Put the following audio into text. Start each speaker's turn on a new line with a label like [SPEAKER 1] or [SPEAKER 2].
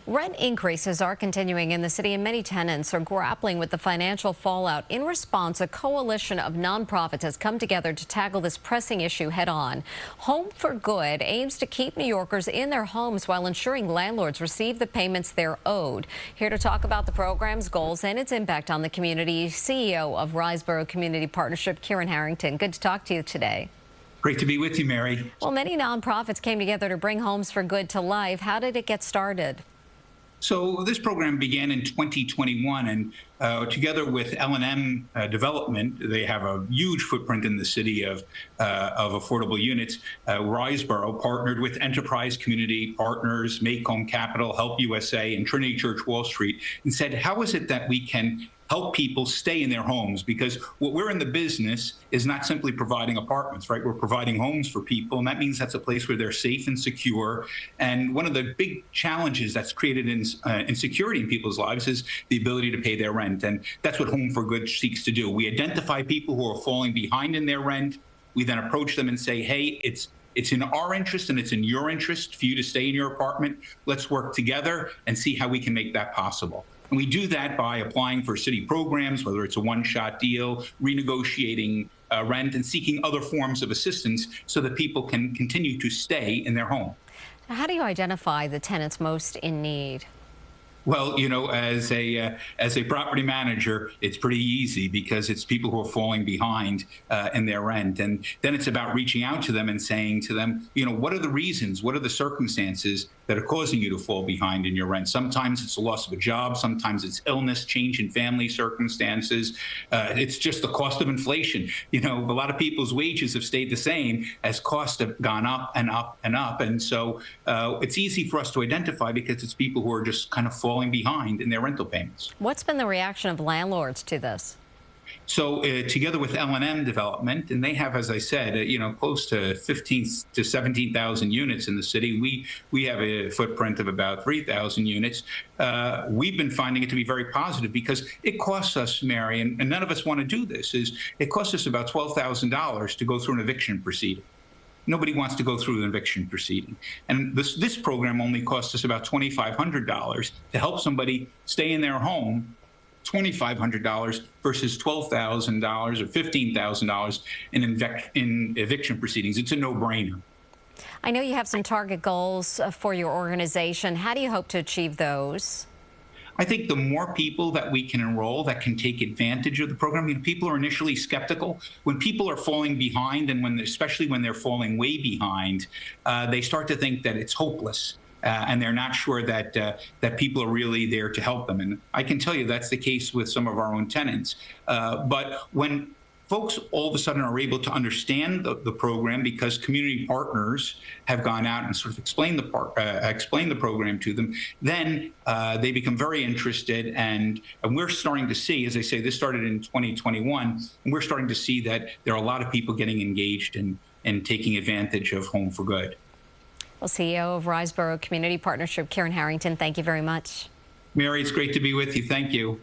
[SPEAKER 1] Rent increases are continuing in the city, and many tenants are grappling with the financial fallout. In response, a coalition of nonprofits has come together to tackle this pressing issue head on. Home for Good aims to keep New Yorkers in their homes while ensuring landlords receive the payments they're owed. Here to talk about the program's goals and its impact on the community, CEO of Riseboro Community Partnership, Kieran Harrington. Good to talk to you today.
[SPEAKER 2] Great to be with you, Mary.
[SPEAKER 1] Well, many nonprofits came together to bring Homes for Good to life. How did it get started?
[SPEAKER 2] So this program began in 2021, and together with L&M Development, they have a huge footprint in the city of affordable units. Riseboro partnered with Enterprise Community Partners, Make Home Capital, Help USA, and Trinity Church Wall Street, and said, how is it that we can help people stay in their homes? Because what we're in the business is not simply providing apartments, right? We're providing homes for people, and that means that's a place where they're safe and secure. And one of the big challenges that's created insecurity in people's lives is the ability to pay their rent. And that's what Home for Good seeks to do. We identify people who are falling behind in their rent. We then approach them and say, hey, it's in our interest and it's in your interest for you to stay in your apartment. Let's work together and see how we can make that possible. And we do that by applying for city programs, whether it's a one-shot deal, renegotiating rent, and seeking other forms of assistance so that people can continue to stay in their home.
[SPEAKER 1] How do you identify the tenants most in need?
[SPEAKER 2] Well, you know, as a property manager, it's pretty easy because it's people who are falling behind in their rent. And then it's about reaching out to them and saying to them, you know, what are the reasons, what are the circumstances that are causing you to fall behind in your rent? Sometimes it's the loss of a job. Sometimes it's illness, change in family circumstances. It's just the cost of inflation. You know, a lot of people's wages have stayed the same as costs have gone up and up and up. And so it's easy for us to identify because it's people who are just kind of falling behind in their rental payments.
[SPEAKER 1] What's been the reaction of landlords to this?
[SPEAKER 2] So together with L&M Development, and they have, as I said, you know, close to 15 to 17,000 units in the city. We have a footprint of about 3,000 units. We've been finding it to be very positive because it costs us, Mary, and none of us want to do this, is it costs us about $12,000 to go through an eviction proceeding. Nobody wants to go through an eviction proceeding. And this program only costs us about $2,500 to help somebody stay in their home, $2,500 versus $12,000 or $15,000 in eviction proceedings. It's a no-brainer.
[SPEAKER 1] I know you have some target goals for your organization. How do you hope to achieve those?
[SPEAKER 2] I think the more people that we can enroll that can take advantage of the program, you know, people are initially skeptical. When people are falling behind, and especially when they're falling way behind, they start to think that it's hopeless. And they're not sure that that people are really there to help them. And I can tell you that's the case with some of our own tenants. But when folks all of a sudden are able to understand the program because community partners have gone out and sort of explained the program to them, then they become very interested. And we're starting to see, as I say, this started in 2021, and we're starting to see that there are a lot of people getting engaged and taking advantage of Home for Good.
[SPEAKER 1] Well, CEO of Riseboro Community Partnership, Kieran Harrington, thank you very much.
[SPEAKER 2] Mary, it's great to be with you. Thank you.